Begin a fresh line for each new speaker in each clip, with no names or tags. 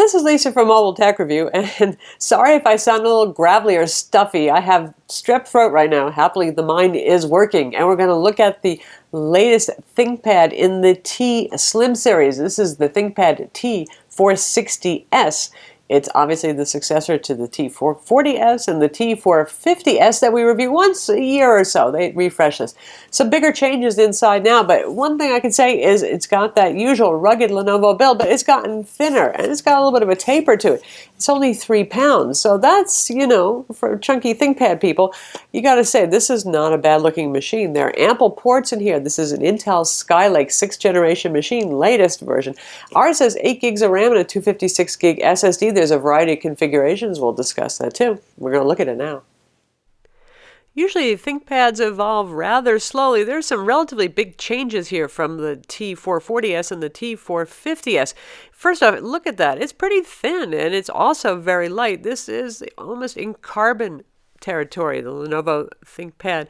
This is Lisa from Mobile Tech Review, and sorry if I sound a little gravelly or stuffy. I have strep throat right now. Happily, the mind is working, and we're going to look at the latest ThinkPad in the T Slim series. This is the ThinkPad T460s. It's obviously the successor to the T440s and the T450s that we review once a year or so. They refresh this. Some bigger changes inside now, but one thing I can say is it's got that usual rugged Lenovo build, but it's gotten thinner and it's got a little bit of a taper to it. It's only 3 pounds, so that's, you know, for chunky ThinkPad people, you got to say this is not a bad looking machine. There are ample ports in here. This is an Intel Skylake 6th generation machine, latest version. Ours has 8 gigs of RAM and a 256 gig SSD. There's a variety of configurations. We'll discuss that too. We're going to look at it now. Usually ThinkPads evolve rather slowly. There's some relatively big changes here from the T440s and the T450s. First off, look at that. It's pretty thin and it's also very light. This is almost in carbon territory, the Lenovo ThinkPad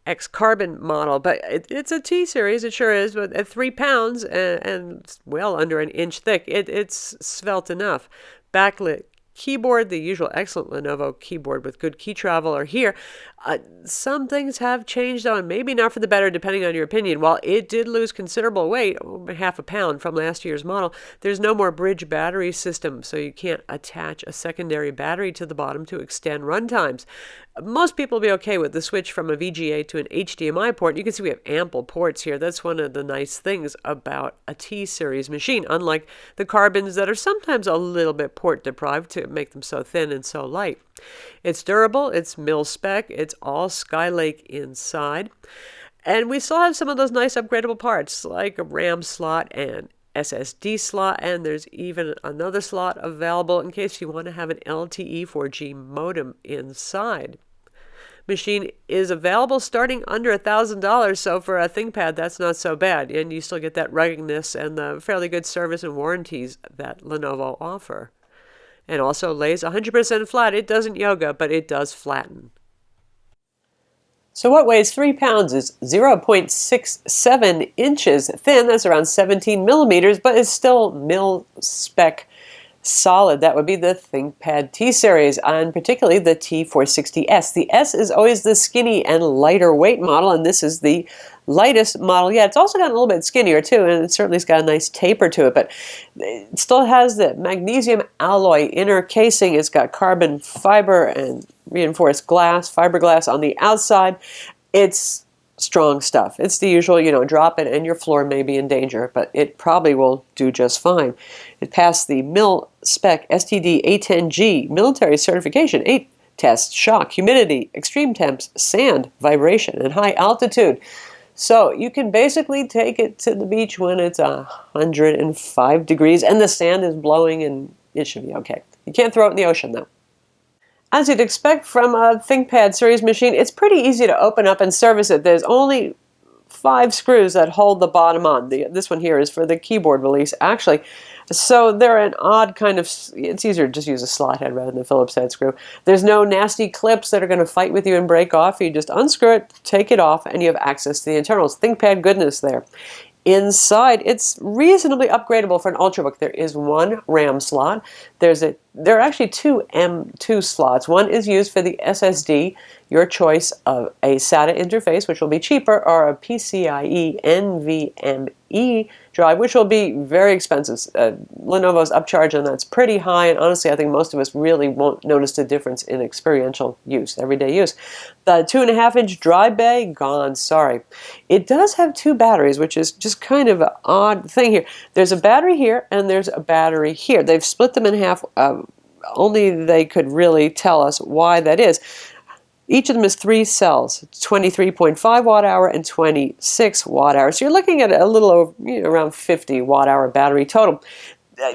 X Carbon model, but it's a T series, it sure is, but at 3 pounds and well under an inch thick, it's svelte enough. Backlit keyboard, the usual excellent Lenovo keyboard with good key travel are here. Some things have changed though, and maybe not for the better depending on your opinion. While it did lose considerable weight, over half a pound from last year's model, there's no more bridge battery system, so you can't attach a secondary battery to the bottom to extend run times. Most people will be okay with the switch from a VGA to an HDMI port. You can see we have ample ports here. That's one of the nice things about a T-series machine, unlike the Carbons that are sometimes a little bit port deprived to make them so thin and so light. It's durable, it's mil-spec, it's all Skylake inside. And we still have some of those nice upgradable parts like a RAM slot and SSD slot, and there's even another slot available in case you want to have an LTE 4G modem inside. Machine is available starting under $1,000, so for a ThinkPad that's not so bad, and you still get that ruggedness and the fairly good service and warranties that Lenovo offer. And also lays 100% flat. It doesn't yoga, but it does flatten. So what weighs 3 pounds is 0.67 inches thin. That's around 17 millimeters, but it's still mil-spec solid. That would be the ThinkPad T-series, and particularly the T460s. The S is always the skinny and lighter weight model, and this is the lightest model yet. It's also got a little bit skinnier too, and it certainly has got a nice taper to it, but it still has the magnesium alloy inner casing. It's got carbon fiber and reinforced glass, fiberglass on the outside. It's strong stuff. It's the usual, you know, drop it and your floor may be in danger, but it probably will do just fine. It passed the MIL-STD A10G military certification, 8 tests: shock, humidity, extreme temps, sand, vibration, and high altitude. So you can basically take it to the beach when it's 105 degrees and the sand is blowing, and it should be okay. You can't throw it in the ocean though. As you'd expect from a ThinkPad series machine, it's pretty easy to open up and service it. There's only 5 screws that hold the bottom on. This one here is for the keyboard release, actually. So they're an odd kind of, it's easier to just use a slot head rather than a Phillips head screw. There's no nasty clips that are going to fight with you and break off. You just unscrew it, take it off, and you have access to the internals. ThinkPad goodness there. Inside, it's reasonably upgradable for an Ultrabook. There is 1 RAM slot. There are actually 2 M2 slots. One is used for the SSD, your choice of a SATA interface, which will be cheaper, or a PCIe NVMe drive, which will be very expensive. Lenovo's upcharge on that's pretty high, and honestly, I think most of us really won't notice the difference in experiential use, everyday use. The 2.5-inch dry bay, gone, sorry. It does have 2 batteries, which is just kind of an odd thing here. There's a battery here, and there's a battery here. They've split them in half. Only they could really tell us why that is. Each of them is 3 cells, 23.5 watt-hour and 26 watt-hour. So you're looking at a little over, around 50 watt-hour battery total.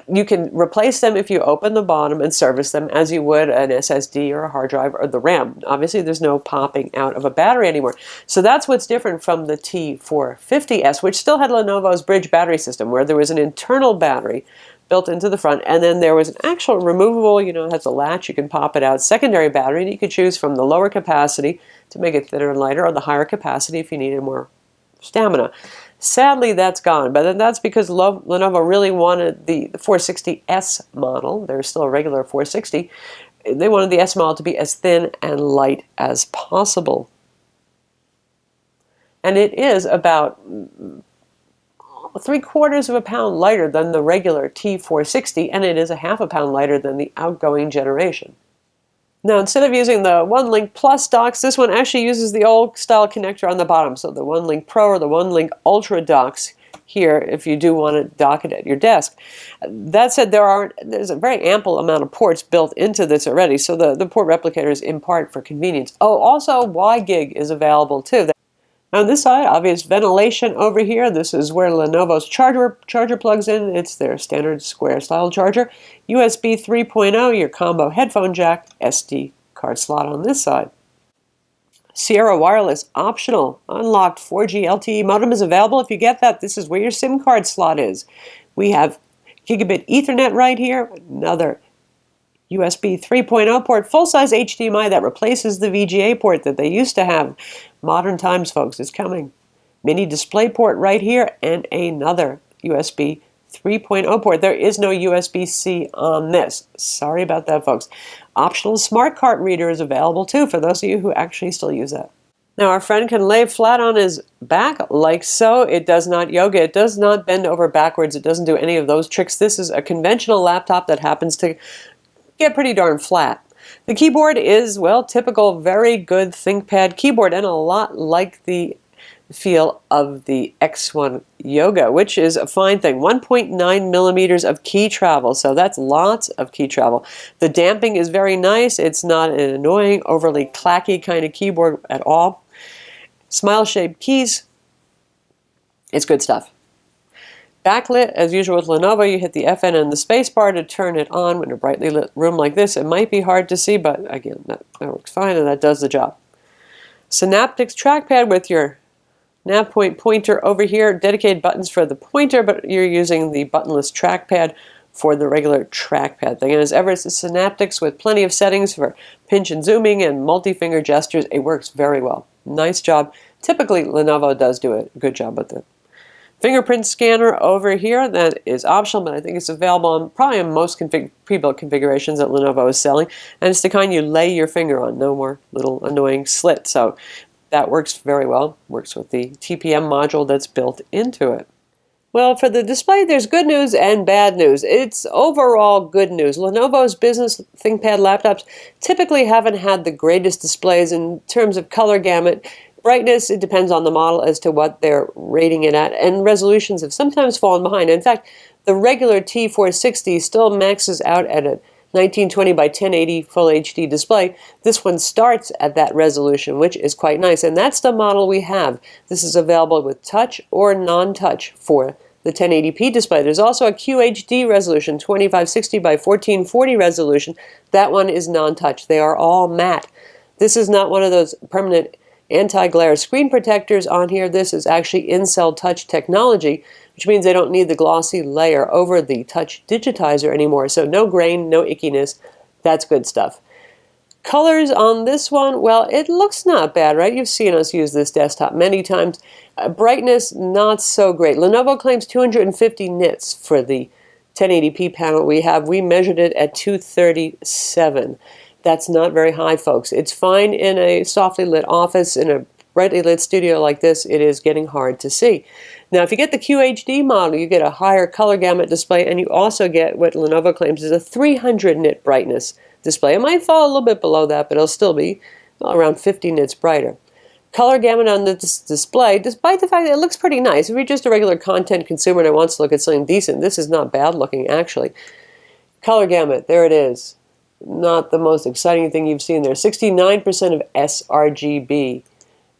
You can replace them if you open the bottom and service them as you would an SSD or a hard drive or the RAM. Obviously, there's no popping out of a battery anymore. So that's what's different from the T450s, which still had Lenovo's bridge battery system, where there was an internal battery built into the front, and then there was an actual removable, it has a latch, you can pop it out, secondary battery, and you could choose from the lower capacity to make it thinner and lighter, or the higher capacity if you needed more stamina. Sadly, that's gone, but that's because Lenovo really wanted the 460S model. There's still a regular 460. They wanted the S model to be as thin and light as possible. And it is about 3/4 of a pound lighter than the regular T460, and it is a 1/2 pound lighter than the outgoing generation. Now, instead of using the OneLink Plus docks, this one actually uses the old style connector on the bottom. So the OneLink Pro or the OneLink Ultra docks here if you do want to dock it at your desk. That said, there's a very ample amount of ports built into this already, so the port replicator is in part for convenience. Oh, also WiGig is available too. On this side, obvious ventilation over here. This is where Lenovo's charger plugs in. It's their standard square style charger. USB 3.0, your combo headphone jack, SD card slot on this side. Sierra Wireless, optional, unlocked 4G LTE modem is available. If you get that, this is where your SIM card slot is. We have gigabit Ethernet right here, another USB 3.0 port, full-size HDMI that replaces the VGA port that they used to have. Modern times, folks, it's coming. Mini display port right here, and another USB 3.0 port. There is no USB-C on this. Sorry about that, folks. Optional smart card reader is available too for those of you who actually still use that. Now, our friend can lay flat on his back like so. It does not yoga. It does not bend over backwards. It doesn't do any of those tricks. This is a conventional laptop that happens to get pretty darn flat. The keyboard is, well, typical, very good ThinkPad keyboard, and a lot like the feel of the X1 Yoga, which is a fine thing. 1.9 millimeters of key travel, so that's lots of key travel. The damping is very nice. It's not an annoying, overly clacky kind of keyboard at all. Smile-shaped keys. It's good stuff. Backlit, as usual with Lenovo, you hit the FN and the spacebar to turn it on. In a brightly lit room like this, it might be hard to see, but again, that works fine, and that does the job. Synaptics trackpad with your nav point pointer over here. Dedicated buttons for the pointer, but you're using the buttonless trackpad for the regular trackpad thing. And as ever, it's a Synaptics with plenty of settings for pinch and zooming and multi-finger gestures. It works very well. Nice job. Typically, Lenovo does do a good job with it. Fingerprint scanner over here, that is optional, but I think it's available on probably in most pre-built configurations that Lenovo is selling. And it's the kind you lay your finger on, no more little annoying slit. So that works very well. Works with the TPM module that's built into it. Well, for the display, there's good news and bad news. It's overall good news. Lenovo's business ThinkPad laptops typically haven't had the greatest displays in terms of color gamut. Brightness, it depends on the model as to what they're rating it at, and resolutions have sometimes fallen behind. In fact, the regular T460 still maxes out at a 1920 by 1080 full HD display. This one starts at that resolution, which is quite nice, and that's the model we have. This is available with touch or non-touch for the 1080p display. There's also a QHD resolution, 2560 by 1440 resolution. That one is non-touch. They are all matte. This is not one of those permanent anti-glare screen protectors on here. This is actually in-cell touch technology, which means they don't need the glossy layer over the touch digitizer anymore. So no grain, no ickiness. That's good stuff. Colors on this one, well, it looks not bad, right? You've seen us use this desktop many times. Brightness, not so great. Lenovo claims 250 nits for the 1080p panel we have. We measured it at 237. That's not very high, folks. It's fine in a softly lit office. In a brightly lit studio like this, it is getting hard to see. Now, if you get the QHD model, you get a higher color gamut display, and you also get what Lenovo claims is a 300 nit brightness display. It might fall a little bit below that, but it'll still be around 50 nits brighter. Color gamut on this display, despite the fact that it looks pretty nice. If you're just a regular content consumer and wants to look at something decent, this is not bad looking, actually. Color gamut, there it is. Not the most exciting thing you've seen there. 69% of sRGB.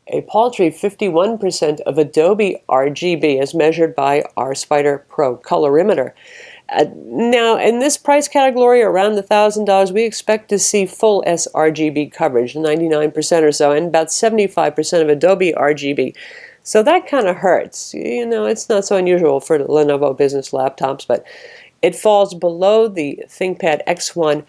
A paltry 51% of Adobe RGB as measured by our Spider Pro colorimeter. Now, in this price category, around the $1,000, we expect to see full sRGB coverage, 99% or so, and about 75% of Adobe RGB. So that kind of hurts. You know, it's not so unusual for Lenovo business laptops, but it falls below the ThinkPad X1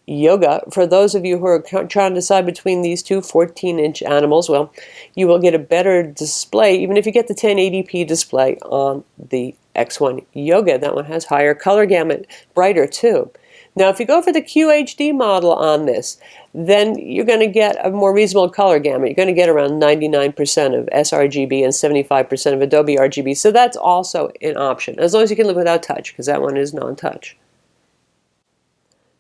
Yoga. For those of you who are trying to decide between these two 14-inch animals, well, you will get a better display even if you get the 1080p display on the X1 Yoga. That one has higher color gamut, brighter too. Now, if you go for the QHD model on this, then you're going to get a more reasonable color gamut. You're going to get around 99% of sRGB and 75% of Adobe RGB. So that's also an option, as long as you can live without touch, because that one is non-touch.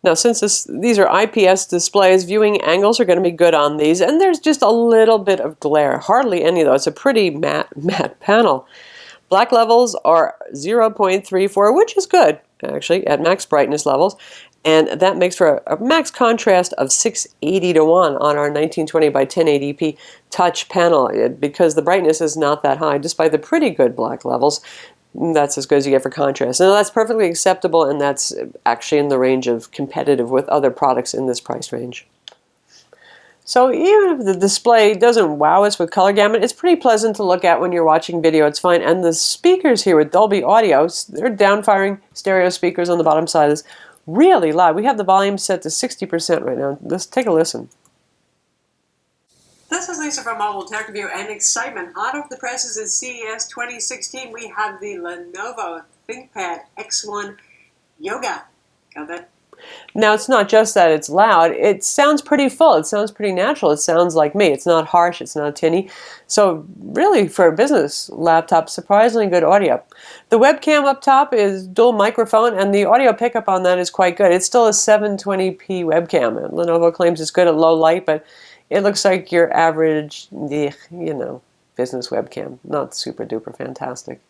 Now, since these are IPS displays, viewing angles are going to be good on these, and there's just a little bit of glare. Hardly any, though. It's a pretty matte panel. Black levels are 0.34, which is good, actually, at max brightness levels. And that makes for a max contrast of 680:1 on our 1920 by 1080p touch panel, because the brightness is not that high, despite the pretty good black levels. That's as good as you get for contrast. And that's perfectly acceptable, and that's actually in the range of competitive with other products in this price range. So even if the display doesn't wow us with color gamut, it's pretty pleasant to look at when you're watching video. It's fine. And the speakers here with Dolby Audio, they're down-firing stereo speakers on the bottom side. Is really loud. We have the volume set to 60% right now. Let's take a listen. This is Lisa from Mobile Tech Review, and excitement. Hot off the presses at CES 2016, we have the Lenovo ThinkPad X1 Yoga. Got that? Now, it's not just that it's loud. It sounds pretty full. It sounds pretty natural. It sounds like me. It's not harsh. It's not tinny. So really, for a business laptop, surprisingly good audio. The webcam up top is dual microphone, and the audio pickup on that is quite good. It's still a 720p webcam. And Lenovo claims it's good at low light, but it looks like your average, business webcam. Not super duper fantastic.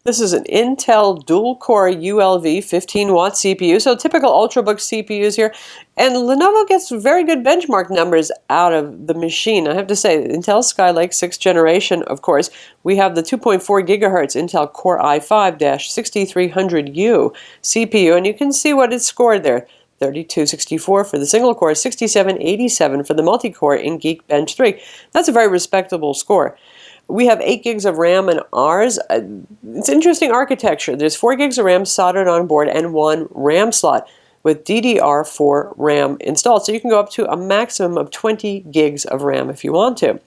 This is an Intel dual-core ULV 15-watt CPU, so typical Ultrabook CPUs here. And Lenovo gets very good benchmark numbers out of the machine. I have to say, Intel Skylake 6th generation, of course, we have the 2.4 gigahertz Intel Core i5-6300U CPU, and you can see what it scored there. 3264 for the single core, 6787 for the multi-core in Geekbench 3. That's a very respectable score. We have 8 gigs of RAM in ours. It's interesting architecture. There's 4 gigs of RAM soldered on board and 1 RAM slot with DDR4 RAM installed. So you can go up to a maximum of 20 gigs of RAM if you want to.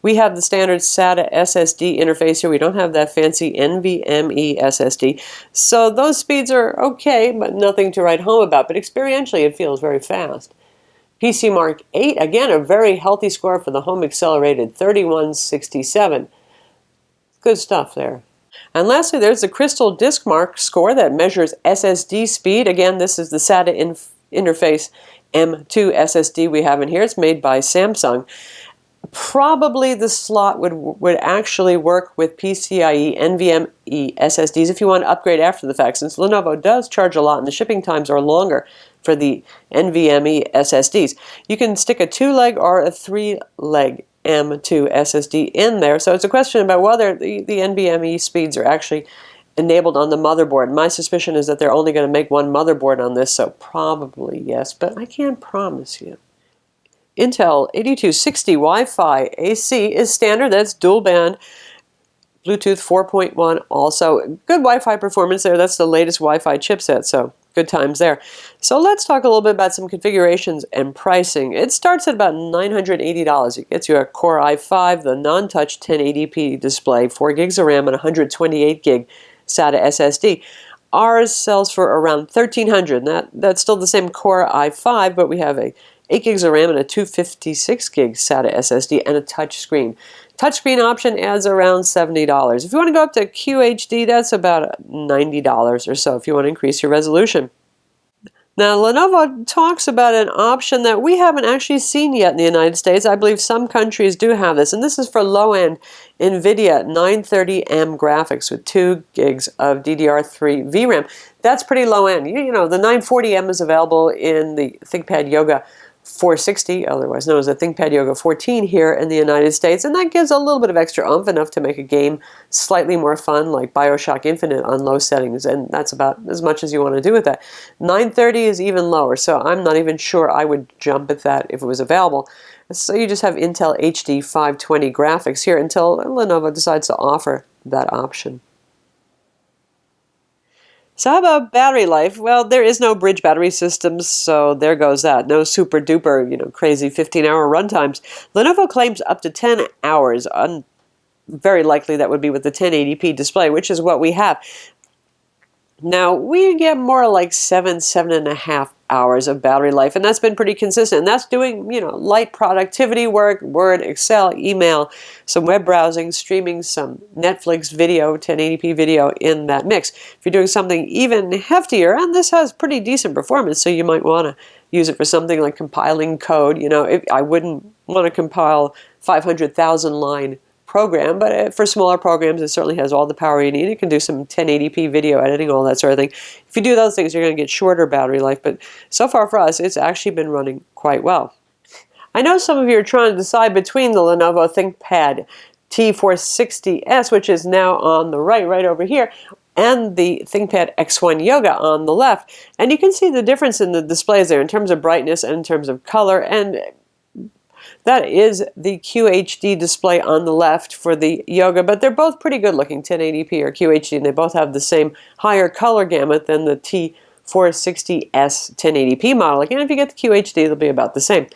We have the standard SATA SSD interface here. We don't have that fancy NVMe SSD. So those speeds are okay, but nothing to write home about. But experientially, it feels very fast. PC Mark 8, again, a very healthy score for the home accelerated, 3167. Good stuff there. And lastly, there's the Crystal Disk Mark score that measures SSD speed. Again, this is the SATA interface M2 SSD we have in here. It's made by Samsung. Probably the slot would actually work with PCIe NVMe SSDs if you want to upgrade after the fact, since Lenovo does charge a lot and the shipping times are longer for the NVMe SSDs. You can stick a 2-leg or a 3-leg M2 SSD in there, so it's a question about whether the NVMe speeds are actually enabled on the motherboard. My suspicion is that they're only going to make one motherboard on this, so probably yes, but I can't promise you. Intel 8260 Wi-Fi AC is standard. That's dual band. Bluetooth 4.1 also. Good Wi-Fi performance there. That's the latest Wi-Fi chipset, so good times there. So let's talk a little bit about some configurations and pricing. It starts at about $980. It gets you a Core i5, the non-touch 1080p display, 4 gigs of RAM, and 128 gig SATA SSD. Ours sells for around $1,300. That's still the same Core i5, but we have a 8 gigs of RAM and a 256 gig SATA SSD and a touch screen. Touchscreen option adds around $70. If you want to go up to QHD, that's about $90 or so if you want to increase your resolution. Now, Lenovo talks about an option that we haven't actually seen yet in the United States. I believe some countries do have this, and this is for low-end NVIDIA 930M graphics with 2 gigs of DDR3 VRAM. That's pretty low-end. You know, the 940M is available in the ThinkPad Yoga 460, otherwise known as the ThinkPad Yoga 14 here in the United States, and that gives a little bit of extra oomph, enough to make a game slightly more fun, like BioShock Infinite on low settings, and that's about as much as you want to do with that. 930 is even lower, so I'm not even sure I would jump at that if it was available. So you just have Intel HD 520 graphics here until Lenovo decides to offer that option. So how about battery life? Well, there is no bridge battery systems, so there goes that. No super duper, crazy 15-hour runtimes. Lenovo claims up to 10 hours. Very likely that would be with the 1080p display, which is what we have. Now, we get more like 7.5 hours of battery life, and that's been pretty consistent. And that's doing, light productivity work, Word, Excel, email, some web browsing, streaming some Netflix video, 1080p video in that mix. If you're doing something even heftier, and this has pretty decent performance, so you might want to use it for something like compiling code. I wouldn't want to compile 500,000 line program, but for smaller programs, it certainly has all the power you need. It can do some 1080p video editing, all that sort of thing. If you do those things, you're going to get shorter battery life, but so far for us, it's actually been running quite well. I know some of you are trying to decide between the Lenovo ThinkPad T460s, which is now on the right over here, and the ThinkPad X1 Yoga on the left. And you can see the difference in the displays there in terms of brightness and in terms of color, and that is the QHD display on the left for the Yoga, but they're both pretty good looking, 1080p or QHD, and they both have the same higher color gamut than the T460s 1080p model. Again, if you get the QHD, they'll be about the same.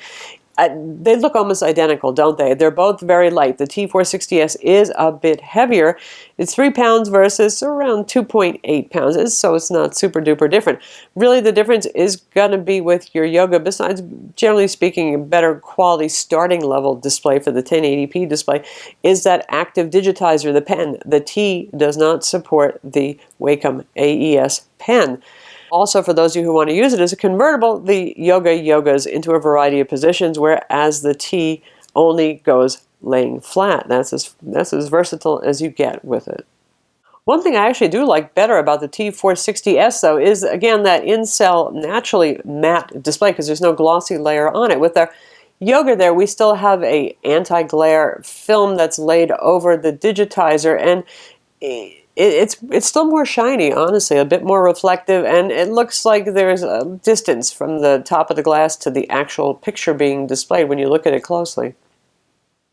They look almost identical, don't they? They're both very light. The T460s is a bit heavier. It's 3 pounds versus around 2.8 pounds, so it's not super duper different. Really, the difference is going to be with your Yoga, besides, generally speaking, a better quality starting level display for the 1080p display, is that active digitizer, the pen. The T does not support the Wacom AES pen. Also, for those of you who want to use it as a convertible, the Yoga yogas into a variety of positions, whereas the T only goes laying flat. That's as versatile as you get with it. One thing I actually do like better about the T460s, though, is, again, that in-cell naturally matte display, because there's no glossy layer on it. With our Yoga there, we still have a anti-glare film that's laid over the digitizer, and it's still more shiny, honestly, a bit more reflective, and it looks like there's a distance from the top of the glass to the actual picture being displayed when you look at it closely.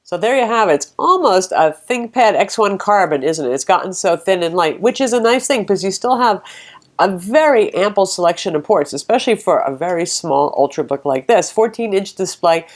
So there you have it. It's almost a ThinkPad X1 Carbon, isn't it? It's gotten so thin and light, which is a nice thing because you still have a very ample selection of ports, especially for a very small Ultrabook like this. 14-inch display,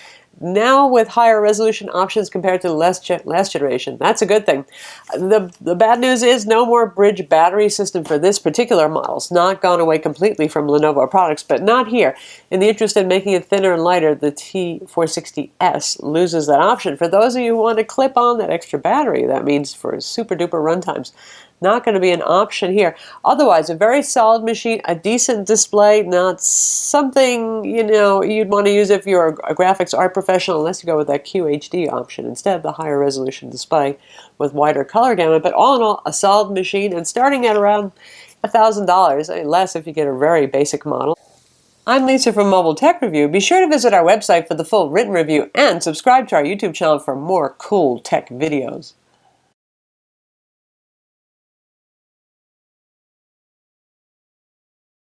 now with higher resolution options compared to the last generation. That's a good thing. The bad news is no more bridge battery system for this particular model. It's not gone away completely from Lenovo products, but not here. In the interest in making it thinner and lighter, the T460s loses that option. For those of you who want to clip on that extra battery, that means for super duper runtimes, not going to be an option here. Otherwise, a very solid machine, a decent display, not something, you'd want to use if you're a graphics art professional, unless you go with that QHD option instead of the higher resolution display with wider color gamut. But all in all, a solid machine, and starting at around $1,000, less if you get a very basic model. I'm Lisa from Mobile Tech Review. Be sure to visit our website for the full written review and subscribe to our YouTube channel for more cool tech videos.